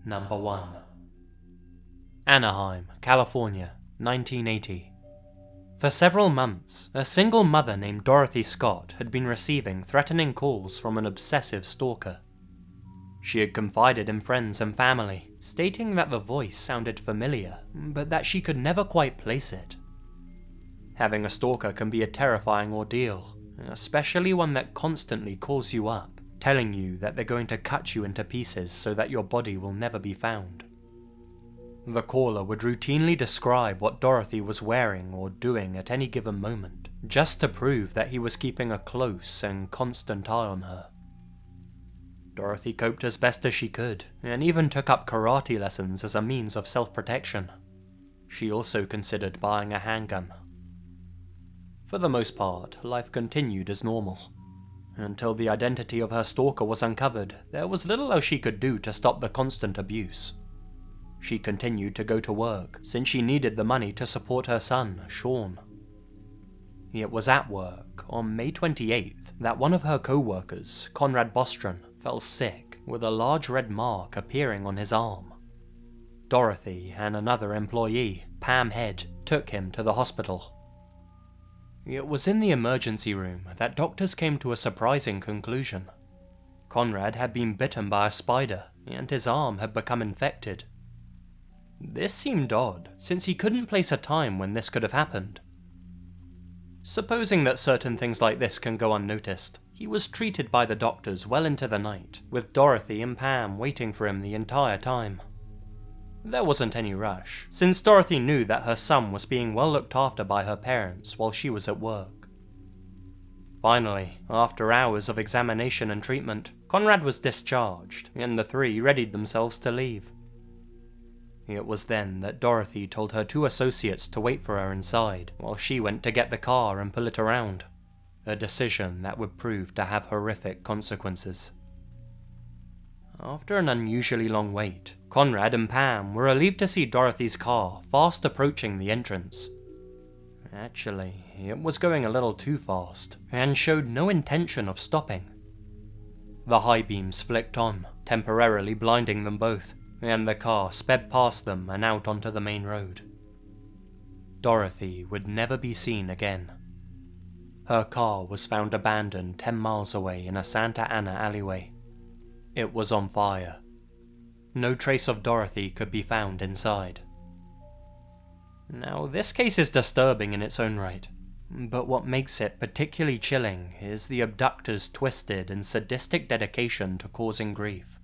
Number 1. Anaheim, California, 1980. For several months, a single mother named Dorothy Scott had been receiving threatening calls from an obsessive stalker. She had confided in friends and family, stating that the voice sounded familiar, but that she could never quite place it. Having a stalker can be a terrifying ordeal, especially one that constantly calls you up, telling you that they're going to cut you into pieces so that your body will never be found. The caller would routinely describe what Dorothy was wearing or doing at any given moment, just to prove that he was keeping a close and constant eye on her. Dorothy coped as best as she could, and even took up karate lessons as a means of self-protection. She also considered buying a handgun. For the most part, life continued as normal. Until the identity of her stalker was uncovered, there was little else she could do to stop the constant abuse. She continued to go to work, since she needed the money to support her son, Sean. It was at work, on May 28th, that one of her co-workers, Conrad Bostron, fell sick, with a large red mark appearing on his arm. Dorothy and another employee, Pam Head, took him to the hospital. It was in the emergency room that doctors came to a surprising conclusion. Conrad had been bitten by a spider, and his arm had become infected. This seemed odd, since he couldn't place a time when this could have happened. Supposing that certain things like this can go unnoticed, he was treated by the doctors well into the night, with Dorothy and Pam waiting for him the entire time. There wasn't any rush, since Dorothy knew that her son was being well looked after by her parents while she was at work. Finally, after hours of examination and treatment, Conrad was discharged, and the three readied themselves to leave. It was then that Dorothy told her two associates to wait for her inside, while she went to get the car and pull it around, a decision that would prove to have horrific consequences. After an unusually long wait, Conrad and Pam were relieved to see Dorothy's car fast approaching the entrance. Actually, it was going a little too fast, and showed no intention of stopping. The high beams flicked on, temporarily blinding them both, and the car sped past them and out onto the main road. Dorothy would never be seen again. Her car was found abandoned 10 miles away in a Santa Ana alleyway. It was on fire. No trace of Dorothy could be found inside. Now, this case is disturbing in its own right, but what makes it particularly chilling is the abductor's twisted and sadistic dedication to causing grief.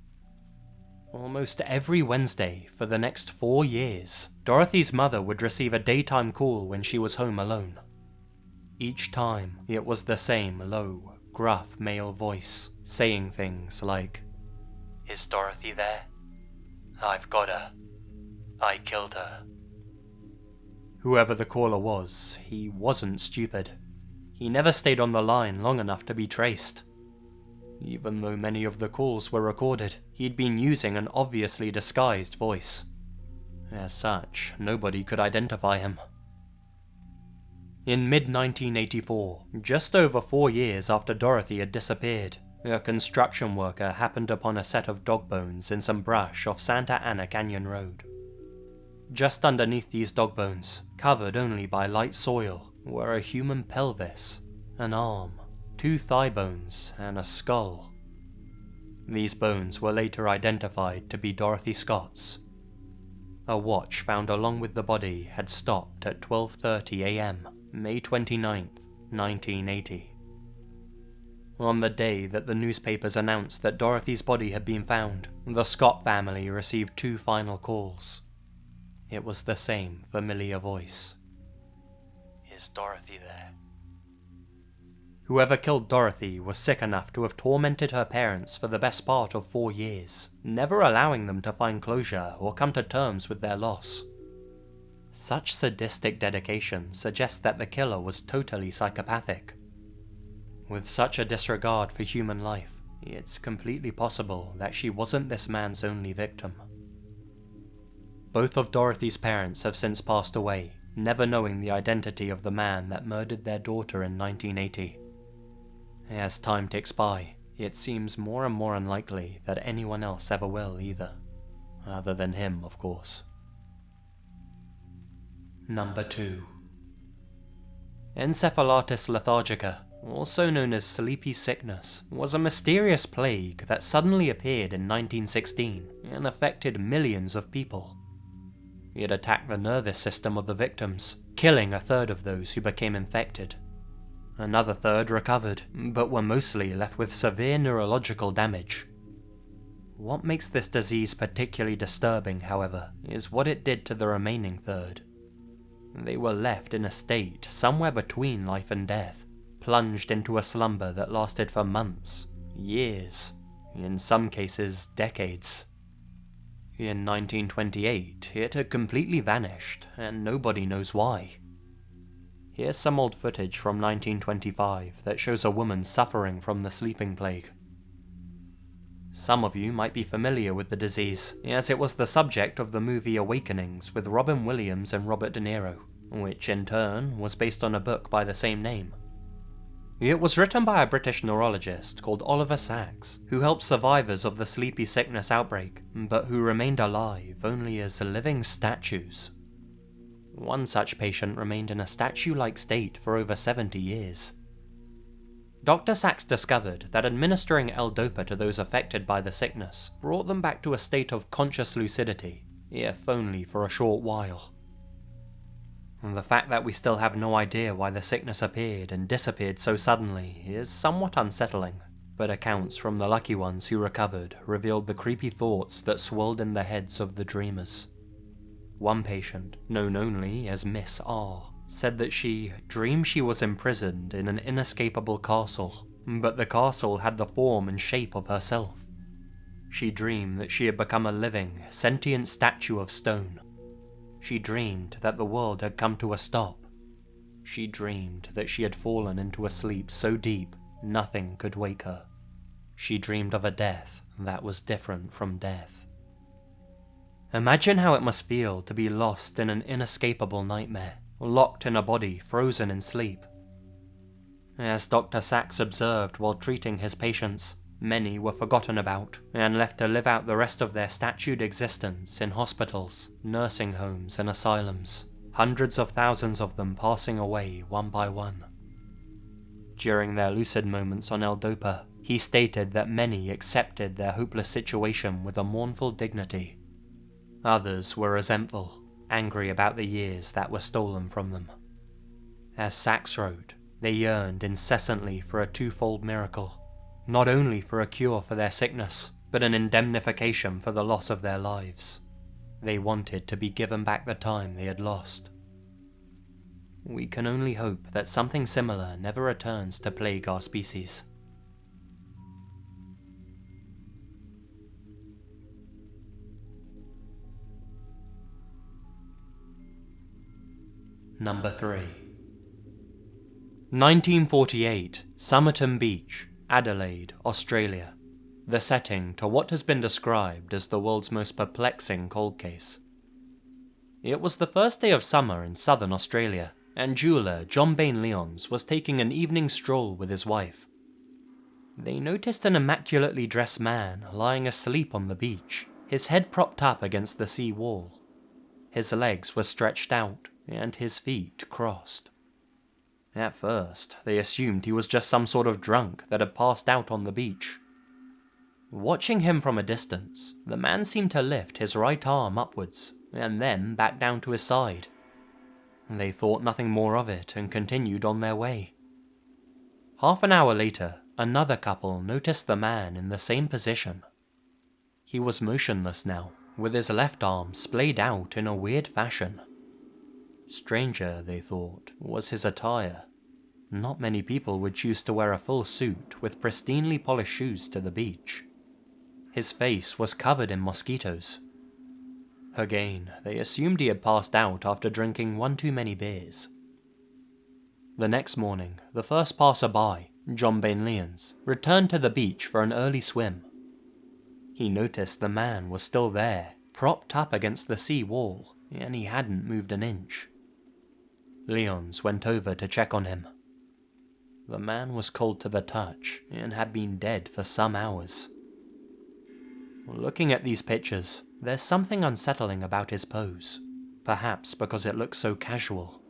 Almost every Wednesday for the next 4 years, Dorothy's mother would receive a daytime call when she was home alone. Each time, it was the same low, gruff male voice, saying things like, "Is Dorothy there? I've got her. I killed her." Whoever the caller was, he wasn't stupid. He never stayed on the line long enough to be traced. Even though many of the calls were recorded, he'd been using an obviously disguised voice. As such, nobody could identify him. In mid-1984, just over 4 years after Dorothy had disappeared, a construction worker happened upon a set of dog bones in some brush off Santa Ana Canyon Road. Just underneath these dog bones, covered only by light soil, were a human pelvis, an arm, 2 thigh bones, and a skull. These bones were later identified to be Dorothy Scott's. A watch found along with the body had stopped at 12:30 a.m., May 29th, 1980. On the day that the newspapers announced that Dorothy's body had been found, the Scott family received 2 final calls. It was the same familiar voice. "Is Dorothy there?" Whoever killed Dorothy was sick enough to have tormented her parents for the best part of 4 years, never allowing them to find closure or come to terms with their loss. Such sadistic dedication suggests that the killer was totally psychopathic. With such a disregard for human life, it's completely possible that she wasn't this man's only victim. Both of Dorothy's parents have since passed away, never knowing the identity of the man that murdered their daughter in 1980. As time ticks by, it seems more and more unlikely that anyone else ever will either. other than him, of course. Number 2. Encephalitis lethargica, also known as sleepy sickness, was a mysterious plague that suddenly appeared in 1916 and affected millions of people. It attacked the nervous system of the victims, killing a third of those who became infected. Another third recovered, but were mostly left with severe neurological damage. What makes this disease particularly disturbing, however, is what it did to the remaining third. They were left in a state somewhere between life and death, plunged into a slumber that lasted for months, years, in some cases decades. In 1928, it had completely vanished, and nobody knows why. Here's some old footage from 1925 that shows a woman suffering from the sleeping plague. Some of you might be familiar with the disease, as it was the subject of the movie Awakenings with Robin Williams and Robert De Niro, which in turn was based on a book by the same name. It was written by a British neurologist called Oliver Sacks, who helped survivors of the sleepy sickness outbreak, but who remained alive only as living statues. One such patient remained in a statue-like state for over 70 years. Dr. Sacks discovered that administering L-Dopa to those affected by the sickness brought them back to a state of conscious lucidity, if only for a short while. The fact that we still have no idea why the sickness appeared and disappeared so suddenly is somewhat unsettling, but accounts from the lucky ones who recovered revealed the creepy thoughts that swirled in the heads of the dreamers. One patient, known only as Miss R, said that she dreamed she was imprisoned in an inescapable castle, but the castle had the form and shape of herself. She dreamed that she had become a living, sentient statue of stone. She dreamed that the world had come to a stop. She dreamed that she had fallen into a sleep so deep nothing could wake her. She dreamed of a death that was different from death. Imagine how it must feel to be lost in an inescapable nightmare, locked in a body frozen in sleep. As Dr. Sacks observed while treating his patients, many were forgotten about and left to live out the rest of their statued existence in hospitals, nursing homes, and asylums, hundreds of thousands of them passing away one by one. During their lucid moments on L-Dopa, he stated that many accepted their hopeless situation with a mournful dignity. Others were resentful, angry about the years that were stolen from them. As Sacks wrote, they yearned incessantly for a twofold miracle, not only for a cure for their sickness, but an indemnification for the loss of their lives. They wanted to be given back the time they had lost. We can only hope that something similar never returns to plague our species. Number 3. 1948, Somerton Beach, Adelaide, Australia. The setting to what has been described as the world's most perplexing cold case. It was the first day of summer in southern Australia, and jeweller John Bain Lyons was taking an evening stroll with his wife. They noticed an immaculately dressed man lying asleep on the beach, his head propped up against the sea wall. His legs were stretched out, and his feet crossed. At first, they assumed he was just some sort of drunk that had passed out on the beach. Watching him from a distance, the man seemed to lift his right arm upwards, and then back down to his side. They thought nothing more of it and continued on their way. Half an hour later, another couple noticed the man in the same position. He was motionless now, with his left arm splayed out in a weird fashion. Stranger, they thought, was his attire. Not many people would choose to wear a full suit with pristinely polished shoes to the beach. His face was covered in mosquitoes. Again, they assumed he had passed out after drinking one too many beers. The next morning, the first passer-by, John Bain Lyons, returned to the beach for an early swim. He noticed the man was still there, propped up against the sea wall, and he hadn't moved an inch. Lyons went over to check on him. The man was cold to the touch and had been dead for some hours. Looking at these pictures, there's something unsettling about his pose, perhaps because it looks so casual.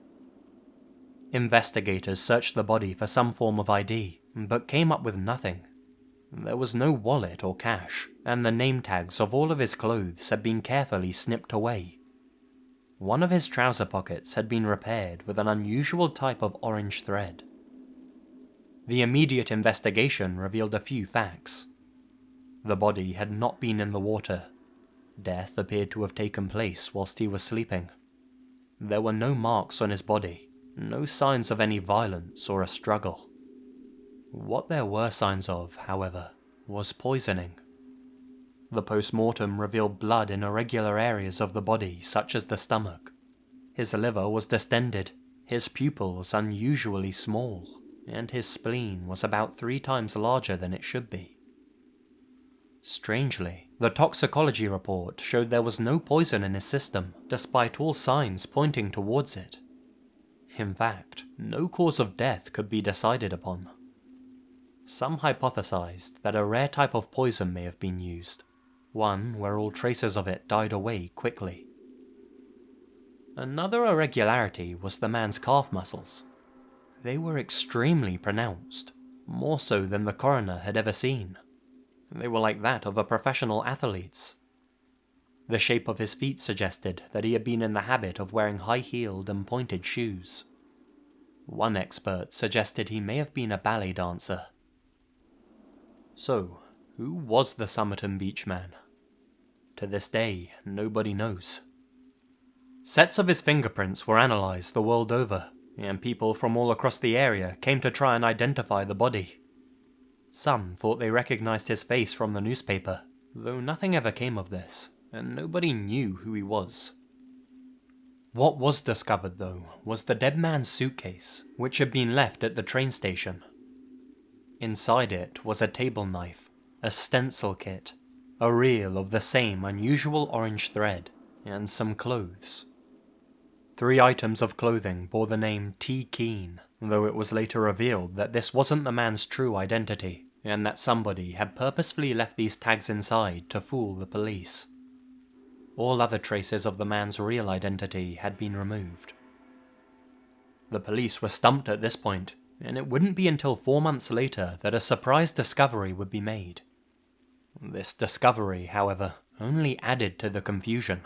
Investigators searched the body for some form of ID, but came up with nothing. There was no wallet or cash, and the name tags of all of his clothes had been carefully snipped away. One of his trouser pockets had been repaired with an unusual type of orange thread. The immediate investigation revealed a few facts. The body had not been in the water. Death appeared to have taken place whilst he was sleeping. There were no marks on his body, no signs of any violence or a struggle. What there were signs of, however, was poisoning. The post-mortem revealed blood in irregular areas of the body, such as the stomach. His liver was distended, his pupils unusually small, and his spleen was about 3 times larger than it should be. Strangely, the toxicology report showed there was no poison in his system, despite all signs pointing towards it. In fact, no cause of death could be decided upon. Some hypothesized that a rare type of poison may have been used, one where all traces of it died away quickly. Another irregularity was the man's calf muscles. They were extremely pronounced, more so than the coroner had ever seen. They were like that of a professional athlete's. The shape of his feet suggested that he had been in the habit of wearing high-heeled and pointed shoes. One expert suggested he may have been a ballet dancer. So, who was the Somerton beach man? To this day, nobody knows. Sets of his fingerprints were analysed the world over, and people from all across the area came to try and identify the body. Some thought they recognised his face from the newspaper, though nothing ever came of this, and nobody knew who he was. What was discovered, though, was the dead man's suitcase, which had been left at the train station. Inside it was a table knife, a stencil kit, a reel of the same unusual orange thread, and some clothes. 3 items of clothing bore the name T. Keane, though it was later revealed that this wasn't the man's true identity, and that somebody had purposefully left these tags inside to fool the police. All other traces of the man's real identity had been removed. The police were stumped at this point, and it wouldn't be until 4 months later that a surprise discovery would be made. This discovery, however, only added to the confusion.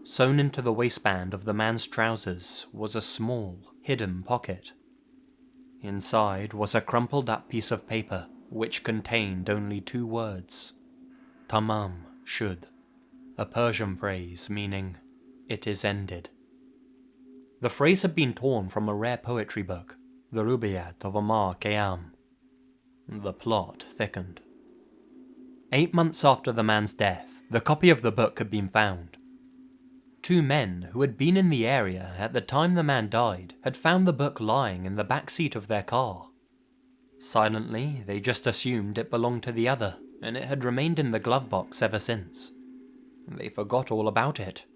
Sewn into the waistband of the man's trousers was a small, hidden pocket. Inside was a crumpled up piece of paper which contained only 2 words: Tamam shud, a Persian phrase meaning, "it is ended." The phrase had been torn from a rare poetry book, the Rubaiyat of Omar Khayyam. The plot thickened. 8 months after the man's death, the copy of the book had been found. 2 men who had been in the area at the time the man died had found the book lying in the back seat of their car. Silently, they just assumed it belonged to the other, and it had remained in the glove box ever since. They forgot all about it.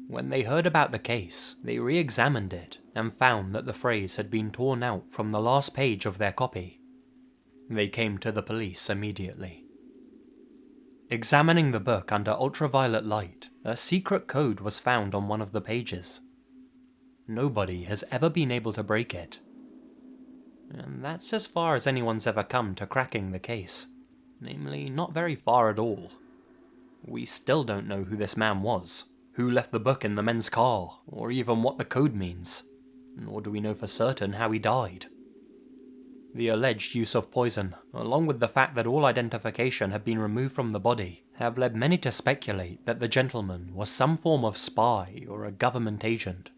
When they heard about the case, they re-examined it and found that the phrase had been torn out from the last page of their copy. They came to the police immediately. Examining the book under ultraviolet light, a secret code was found on one of the pages. Nobody has ever been able to break it. And that's as far as anyone's ever come to cracking the case. Namely, not very far at all. We still don't know who this man was, who left the book in the men's car, or even what the code means. Nor do we know for certain how he died. The alleged use of poison, along with the fact that all identification had been removed from the body, have led many to speculate that the gentleman was some form of spy or a government agent.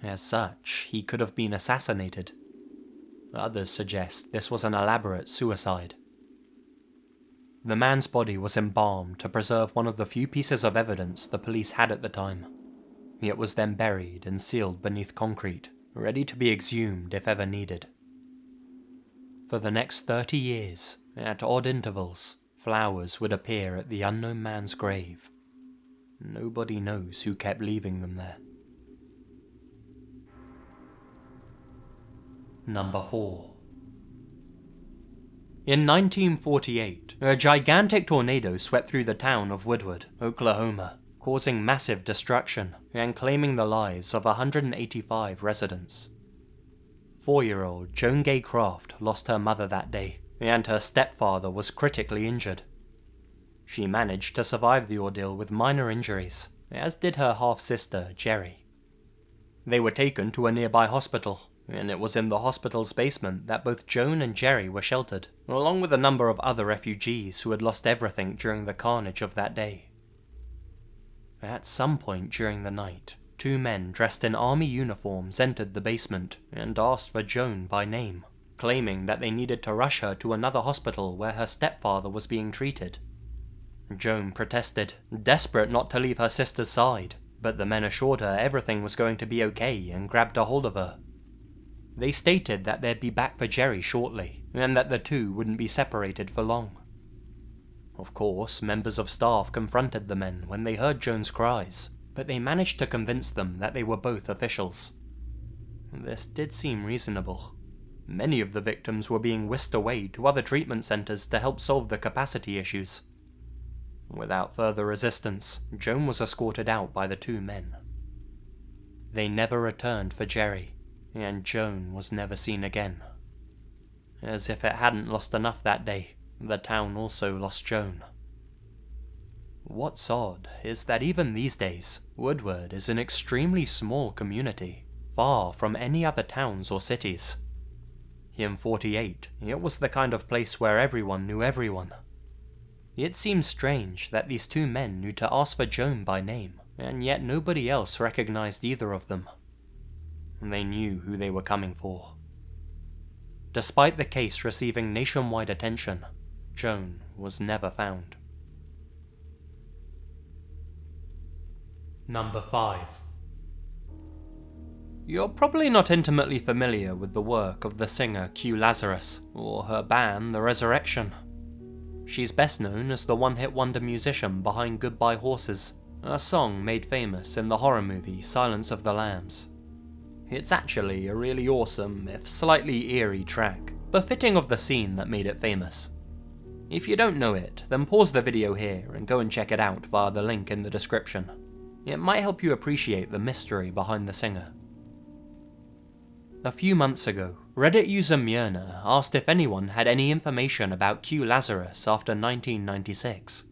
As such, he could have been assassinated. Others suggest this was an elaborate suicide. The man's body was embalmed to preserve one of the few pieces of evidence the police had at the time. It was then buried and sealed beneath concrete, ready to be exhumed if ever needed. For the next 30 years, at odd intervals, flowers would appear at the unknown man's grave. Nobody knows who kept leaving them there. Number 4. In 1948, a gigantic tornado swept through the town of Woodward, Oklahoma, causing massive destruction and claiming the lives of 185 residents. 4-year-old Joan Gay Croft lost her mother that day, and her stepfather was critically injured. She managed to survive the ordeal with minor injuries, as did her half-sister, Jerry. They were taken to a nearby hospital, and it was in the hospital's basement that both Joan and Jerry were sheltered, along with a number of other refugees who had lost everything during the carnage of that day. At some point during the night, 2 men dressed in army uniforms entered the basement and asked for Joan by name, claiming that they needed to rush her to another hospital where her stepfather was being treated. Joan protested, desperate not to leave her sister's side, but the men assured her everything was going to be okay and grabbed a hold of her. They stated that they'd be back for Jerry shortly, and that the two wouldn't be separated for long. Of course, members of staff confronted the men when they heard Joan's cries, but they managed to convince them that they were both officials. This did seem reasonable. Many of the victims were being whisked away to other treatment centers to help solve the capacity issues. Without further resistance, Joan was escorted out by the 2 men. They never returned for Jerry, and Joan was never seen again. As if it hadn't lost enough that day, the town also lost Joan. What's odd is that even these days, Woodward is an extremely small community, far from any other towns or cities. In '48, it was the kind of place where everyone knew everyone. It seems strange that these 2 men knew to ask for Joan by name, and yet nobody else recognized either of them. They knew who they were coming for. Despite the case receiving nationwide attention, Joan was never found. Number 5. You're probably not intimately familiar with the work of the singer Q Lazarus, or her band The Resurrection. She's best known as the one-hit wonder musician behind Goodbye Horses, a song made famous in the horror movie Silence of the Lambs. It's actually a really awesome, if slightly eerie track, befitting of the scene that made it famous. If you don't know it, then pause the video here and go and check it out via the link in the description. It might help you appreciate the mystery behind the singer. A few months ago, Reddit user Myrna asked if anyone had any information about Q Lazarus after 1996.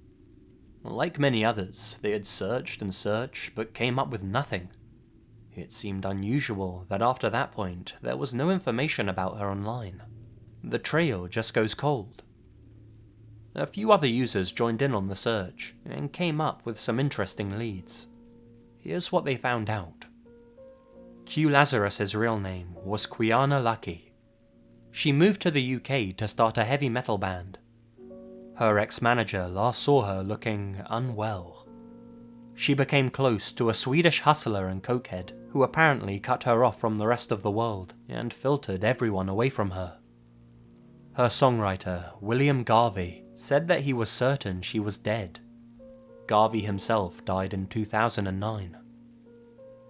Like many others, they had searched and searched, but came up with nothing. It seemed unusual that after that point, there was no information about her online. The trail just goes cold. A few other users joined in on the search, and came up with some interesting leads. Here's what they found out. Q Lazarus's real name was Quiana Lucky. She moved to the UK to start a heavy metal band. Her ex-manager last saw her looking unwell. She became close to a Swedish hustler and cokehead who apparently cut her off from the rest of the world and filtered everyone away from her. Her songwriter, William Garvey, said that he was certain she was dead. Garvey himself died in 2009.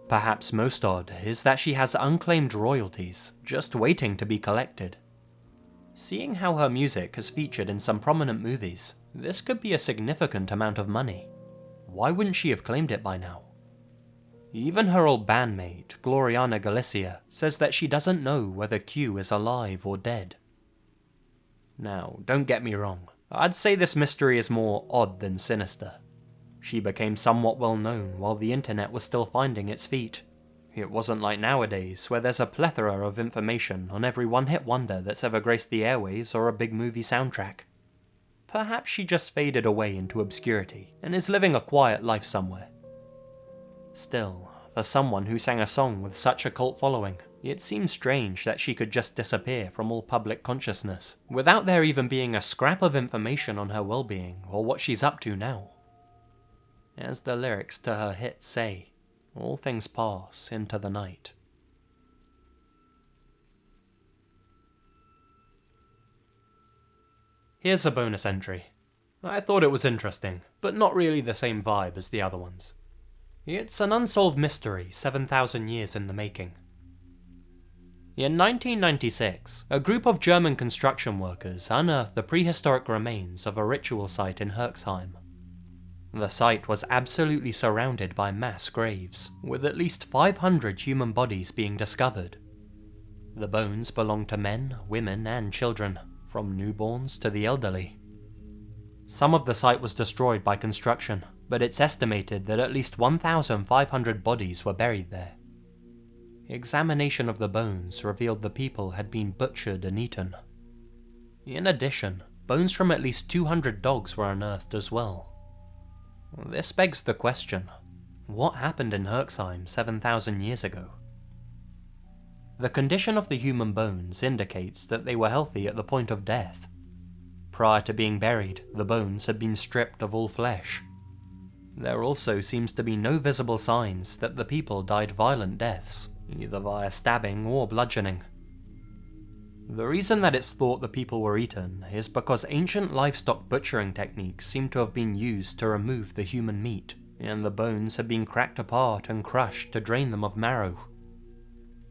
Perhaps most odd is that she has unclaimed royalties, just waiting to be collected. Seeing how her music is featured in some prominent movies, this could be a significant amount of money. Why wouldn't she have claimed it by now? Even her old bandmate, Gloriana Galicia, says that she doesn't know whether Q is alive or dead. Now, don't get me wrong, I'd say this mystery is more odd than sinister. She became somewhat well known while the internet was still finding its feet. It wasn't like nowadays, where there's a plethora of information on every one-hit wonder that's ever graced the airways or a big movie soundtrack. Perhaps she just faded away into obscurity and is living a quiet life somewhere. Still, for someone who sang a song with such a cult following, it seems strange that she could just disappear from all public consciousness, without there even being a scrap of information on her well-being or what she's up to now. As the lyrics to her hit say, all things pass into the night. Here's a bonus entry. I thought it was interesting, but not really the same vibe as the other ones. It's an unsolved mystery 7,000 years in the making. In 1996, a group of German construction workers unearthed the prehistoric remains of a ritual site in Herxheim. The site was absolutely surrounded by mass graves, with at least 500 human bodies being discovered. The bones belonged to men, women, and children, from newborns to the elderly. Some of the site was destroyed by construction, but it's estimated that at least 1,500 bodies were buried there. Examination of the bones revealed the people had been butchered and eaten. In addition, bones from at least 200 dogs were unearthed as well. This begs the question, what happened in Herxheim 7,000 years ago? The condition of the human bones indicates that they were healthy at the point of death. Prior to being buried, the bones had been stripped of all flesh. There also seems to be no visible signs that the people died violent deaths, either via stabbing or bludgeoning. The reason that it's thought the people were eaten is because ancient livestock butchering techniques seem to have been used to remove the human meat, and the bones had been cracked apart and crushed to drain them of marrow.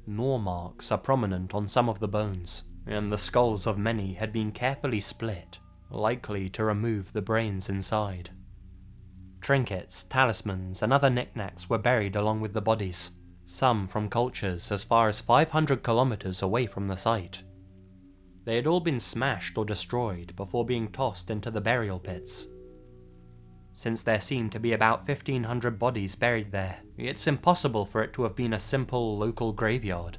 Gnaw marks are prominent on some of the bones, and the skulls of many had been carefully split, likely to remove the brains inside. Trinkets, talismans, and other knickknacks were buried along with the bodies, some from cultures as far as 500 kilometers away from the site. They had all been smashed or destroyed before being tossed into the burial pits. Since there seemed to be about 1,500 bodies buried there, it's impossible for it to have been a simple local graveyard.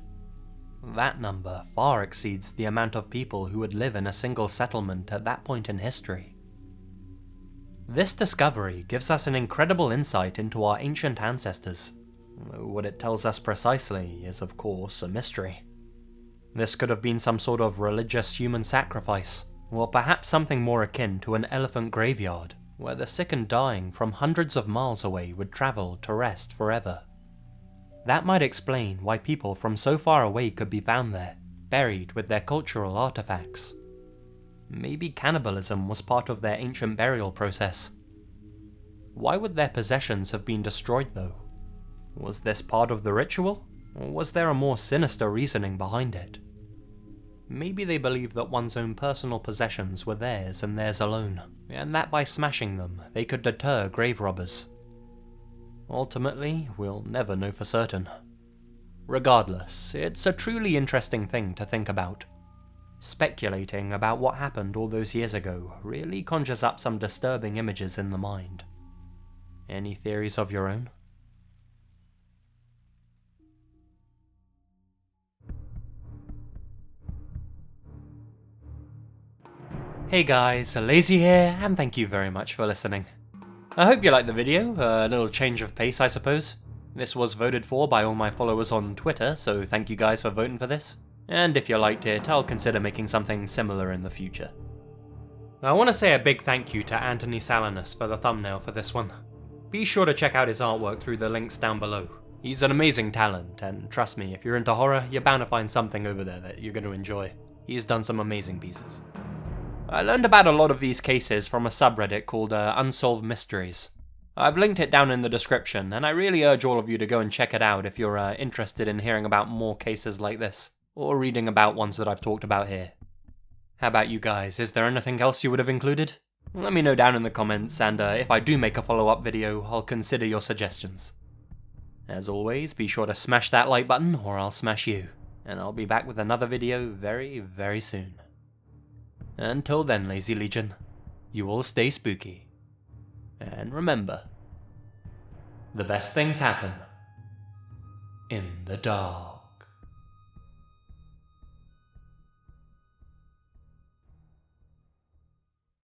That number far exceeds the amount of people who would live in a single settlement at that point in history. This discovery gives us an incredible insight into our ancient ancestors, though what it tells us precisely is of course a mystery. This could have been some sort of religious human sacrifice, or perhaps something more akin to an elephant graveyard, where the sick and dying from hundreds of miles away would travel to rest forever. That might explain why people from so far away could be found there, buried with their cultural artifacts. Maybe cannibalism was part of their ancient burial process. Why would their possessions have been destroyed though? Was this part of the ritual, or was there a more sinister reasoning behind it? Maybe they believed that one's own personal possessions were theirs and theirs alone, and that by smashing them, they could deter grave robbers. Ultimately, we'll never know for certain. Regardless, it's a truly interesting thing to think about. Speculating about what happened all those years ago really conjures up some disturbing images in the mind. Any theories of your own? Hey guys, Lazy here, and thank you very much for listening. I hope you liked the video, a little change of pace I suppose. This was voted for by all my followers on Twitter, so thank you guys for voting for this. And if you liked it, I'll consider making something similar in the future. I want to say a big thank you to Anthony Salinas for the thumbnail for this one. Be sure to check out his artwork through the links down below. He's an amazing talent, and trust me, if you're into horror, you're bound to find something over there that you're going to enjoy. He's done some amazing pieces. I learned about a lot of these cases from a subreddit called Unsolved Mysteries. I've linked it down in the description, and I really urge all of you to go and check it out if you're interested in hearing about more cases like this, or reading about ones that I've talked about here. How about you guys? Is there anything else you would have included? Let me know down in the comments, and if I do make a follow-up video, I'll consider your suggestions. As always, be sure to smash that like button, or I'll smash you, and I'll be back with another video very, very soon. Until then, Lazy Legion, you all stay spooky. And remember, the best things happen in the dark.